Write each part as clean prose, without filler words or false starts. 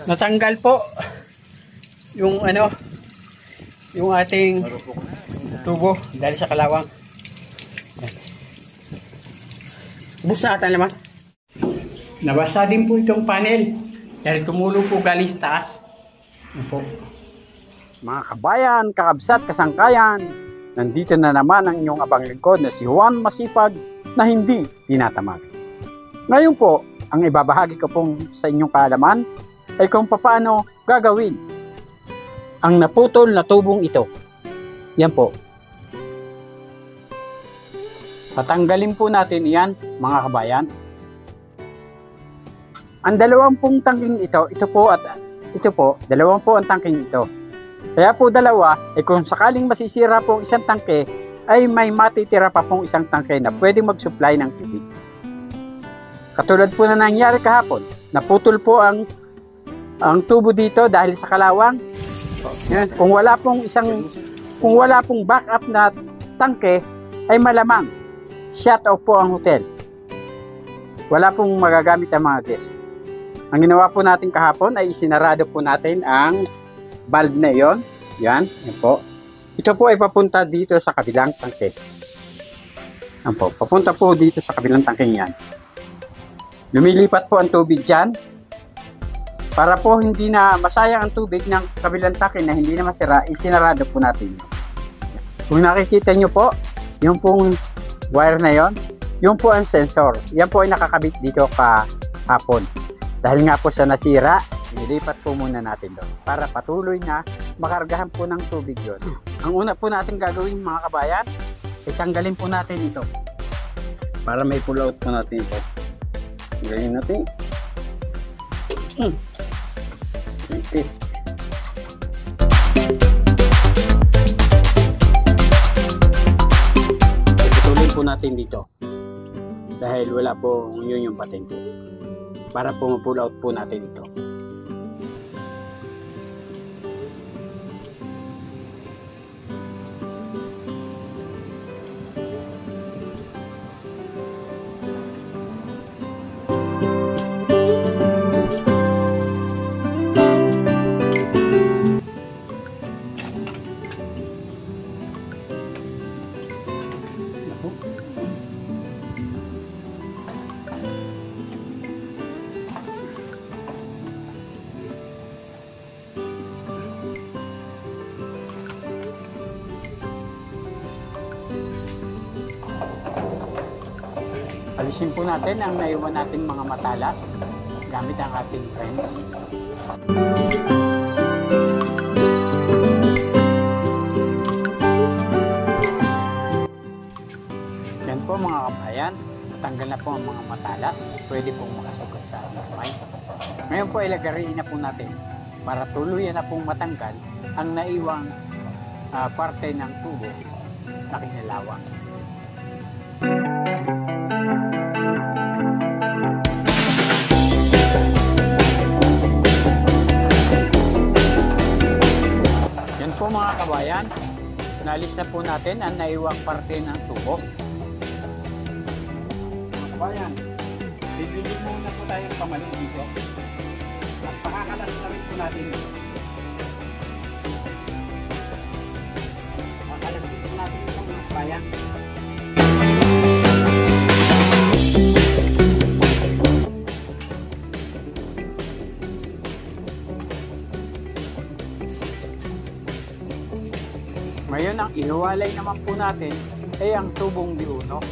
Natanggal po yung ano, yung ating tubo dahil sa kalawang. Ubus na ata naman. Nabasa din po itong panel dahil tumulong po galing sa taas. Ano po? Mga kabayan, kakabsat, kasangkayan, nandito na naman ang inyong abang lingkod na si Juan Masipag na hindi tinatamag. Ngayon po, ang ibabahagi ko pong sa inyong kaalaman ay kung paano gagawin ang naputol na tubong ito. Yan po. Patanggalin po natin iyan, mga kabayan. Ang dalawang pong tangking ito po at ito po, dalawang po ang tangking ito. Kaya po dalawa, kung sakaling masisira po isang tangke, ay may matitira pa pong isang tangke na pwede mag-supply ng tubig. Katulad po na nangyari kahapon, naputol po ang tubo dito dahil sa kalawang. Kung wala pong backup na tangke, ay malamang shut off po ang hotel. Wala pong magagamit ang mga guests. Ang ginawa po natin kahapon ay isinarado po natin ang valve na iyon. Yan po. Ito po ay papunta dito sa kabilang tangke. Yan po, papunta po dito sa kabilang tangke yan. Lumilipat po ang tubig dyan. Para po hindi na masayang ang tubig ng kabilang tangke na hindi na masira, isinarado po natin. Kung nakikita nyo po, yung pong wire na yon, yung po ang sensor. Yan po ay nakakabit dito kahapon. Dahil nga po sa nasira, nilipat po muna natin doon para patuloy na makargahan po ng tubig yun. Ang una po natin gagawin, mga kabayan, ay tanggalin po natin ito para may pull out po natin ito. Tanggalin natin. Okay. Patuloy po natin dito dahil wala po yung patente para po ma-pull out po natin ito. Alisin po natin ang naiwan nating mga matalas gamit ang ating wrench. Yan po mga kabayan, tanggal na po ang mga matalas, pwede pong makasugat sa kamay. Ngayon po ilagarin na po natin para tuluyan na pong matanggal ang naiwang parte ng tubo na kinalawang. Po mga kabayan, nalis na po natin ang naiwang parte ng tubo. Mga kabayan, bibili muna po tayong pamalo dito at pakakalas na rin po natin ito. Pakakalas din po natin ito mga kabayan. Ngayon, ang ihiwalay naman po natin ay ang tubong diuno.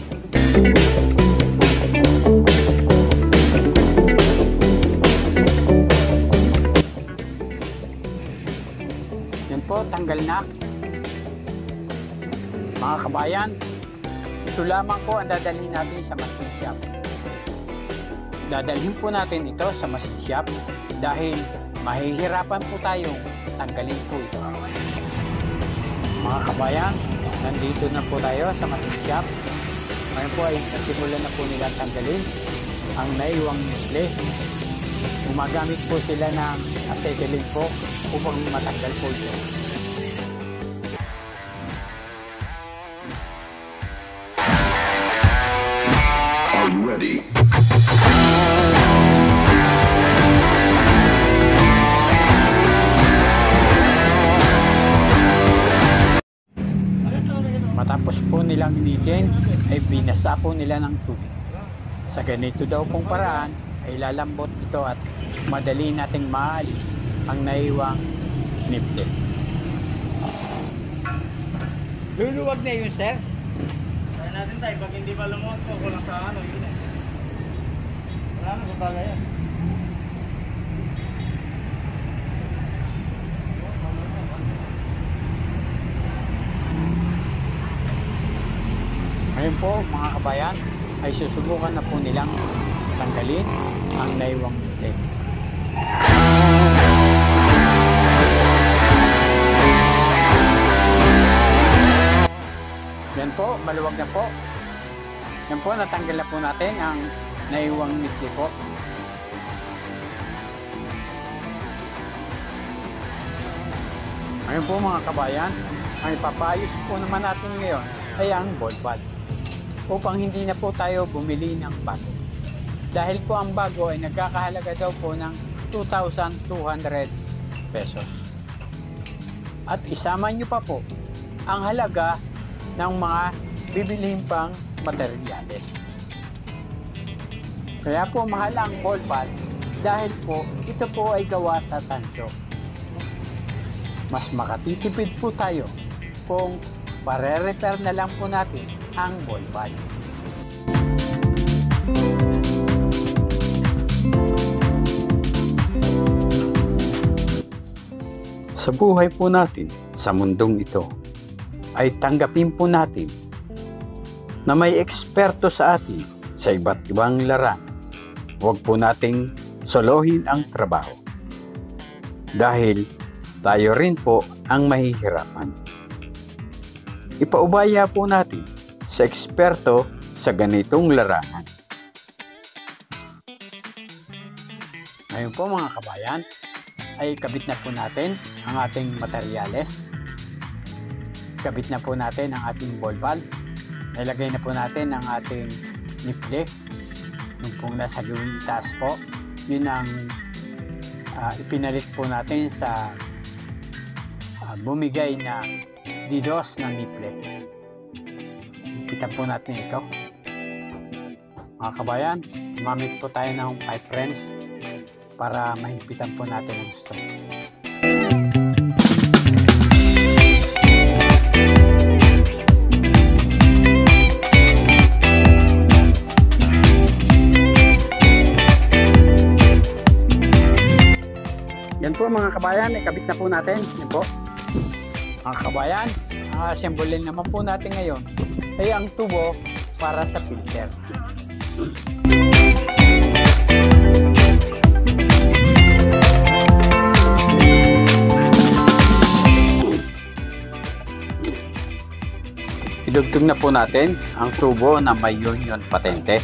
Yan po, tanggal na. Mga kabayan, ito lamang po ang dadalhin natin sa machine shop. Dadalhin po natin ito sa machine shop dahil mahihirapan po tayong tanggalin po ito. Mga kabayan, nandito na po tayo sa machine shop. Ngayon po ay nasimulan na po nila tanggalin ang naiwang musle. Gumagamit po sila ng acetylene po upang matanggal po ito. Are you ready? pagkatapos po nilang initin ay binasa po nila ng tubig. Sa ganito daw pong paraan ay lalambot ito at madali nating maalis ang naiwang nipple. Luluwag na yun, sir. Kaya natin tayo, pag hindi pa lumuwag ko, kulang sa ano, yun eh. Wala na, babaga yan. Ngayon po mga kabayan ay susubukan na po nilang tanggalin ang naiwang nipple. Yan po, maluwag na po. Yan po, natanggal na po natin ang naiwang nipple po. Ngayon po mga kabayan, ang ipapayos po naman natin ngayon ay ang ball pad, upang hindi na po tayo bumili ng bago. Dahil po ang bago ay nagkakahalaga daw po ng 2,200 pesos. At isama nyo pa po ang halaga ng mga bibilhin pang materyales. Kaya po mahal ang ball pad dahil po ito po ay gawa sa tansyo. Mas makatitipid po tayo kung pare-repair na lang po natin ang ball pad. Sa buhay po natin sa mundong ito ay tanggapin po natin na may eksperto sa atin sa iba't ibang larangan. Huwag po nating solohin ang trabaho dahil tayo rin po ang mahihirapan. Ipaubaya po natin sa eksperto sa ganitong larangan. Ngayon po mga kabayan, ay kabit na po natin ang ating materyales. Kabit na po natin ang ating ball valve. Nilagay na po natin ang ating nipple. Yung pong nasa gawing itaas po, yun ang ipinalit po natin sa bumigay na didos ng nipple. Ipitan po natin ito. Mga kabayan, gumamit po tayo ng 5 friends para mahigpitan po natin ang stroke. Yan po mga kabayan, ikabit na po natin. Yan po. Mga kabayan, ang assemble naman po natin ngayon ay ang tubo para sa filter. Idugtog na po natin ang tubo na may union patente.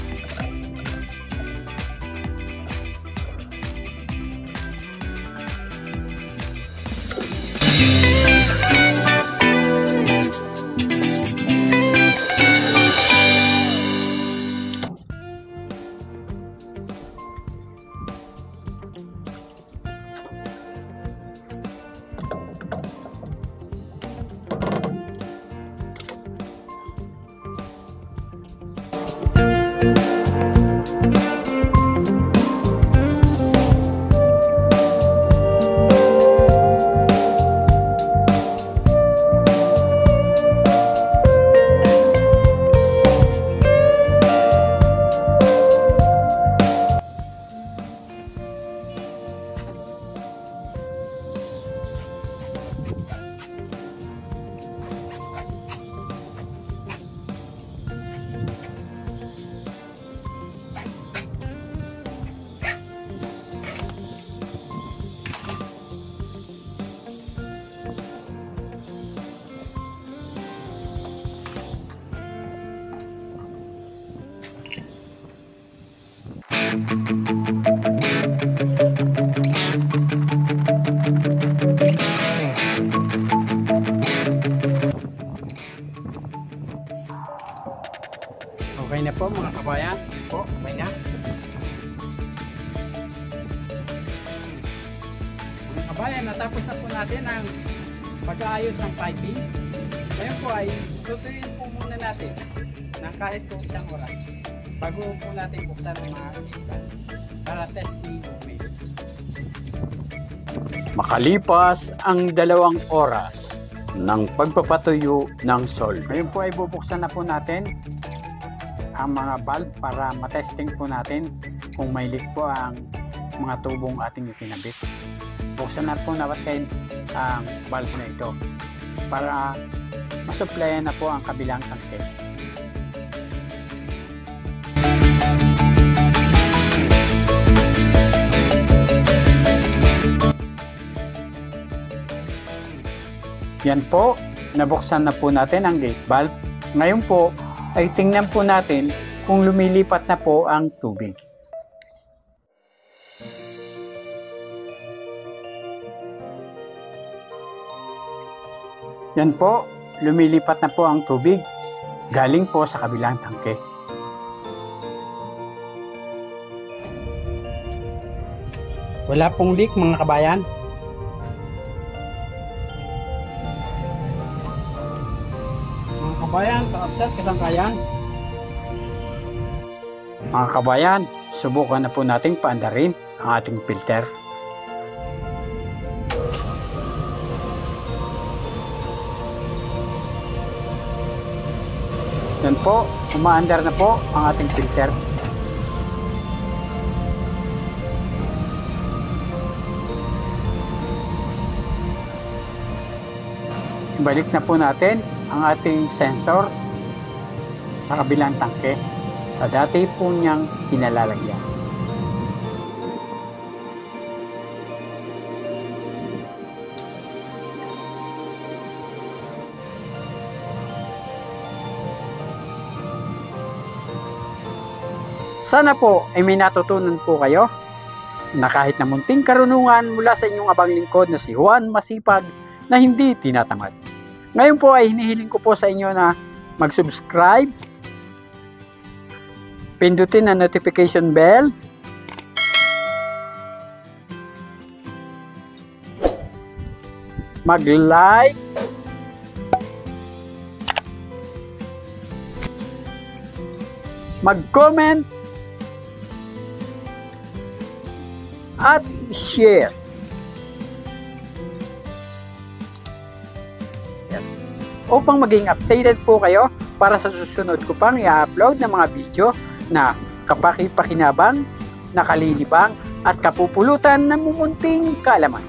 Okay na po mga kabayan. Po, okay na. Mga kabayan, natapos na po natin ang pag-aayos ng piping. Ngayon po ay lutuin po muna natin ng kahit po isang oras bago po natin buksan ang mga kita para testing yung milk. Makalipas ang 2 oras ng pagpapatuyo ng sol. Ngayon po ay bubuksan na po natin ang mga valve para matesting po natin kung may leak po ang mga tubong ating ikinabit. Buksan na po natin ang valve na ito para masupplyan na po ang kabilang tangke. Yan po, nabuksan na po natin ang gate valve. Ngayon po ay tingnan po natin kung lumilipat na po ang tubig. Yan po, lumilipat na po ang tubig galing po sa kabilang tangke. Wala pong leak mga kabayan. Mga kabayan, ka-upset kasangkayan. Mga kabayan, subukan na po nating paandarin ang ating filter. Yan po, umaandar na po ang ating filter. Ibalik na po natin ang ating sensor sa kabilang tangke sa dati po niyang kinalalagyan. Sana po ay may natutunan po kayo na kahit na munting karunungan mula sa inyong abang lingkod na si Juan Masipag na hindi tinatamad. Ngayon po ay hinihiling ko po sa inyo na mag-subscribe, pindutin ang notification bell, mag-like, mag-comment, at share. Upang maging updated po kayo para sa susunod ko pang i-upload ng mga video na kapaki-pakinabang, nakalilibang at kapupulutan ng mumunting kaalaman.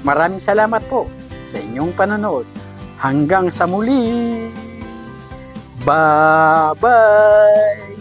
Maraming salamat po sa inyong panonood. Hanggang sa muli. Bye-bye!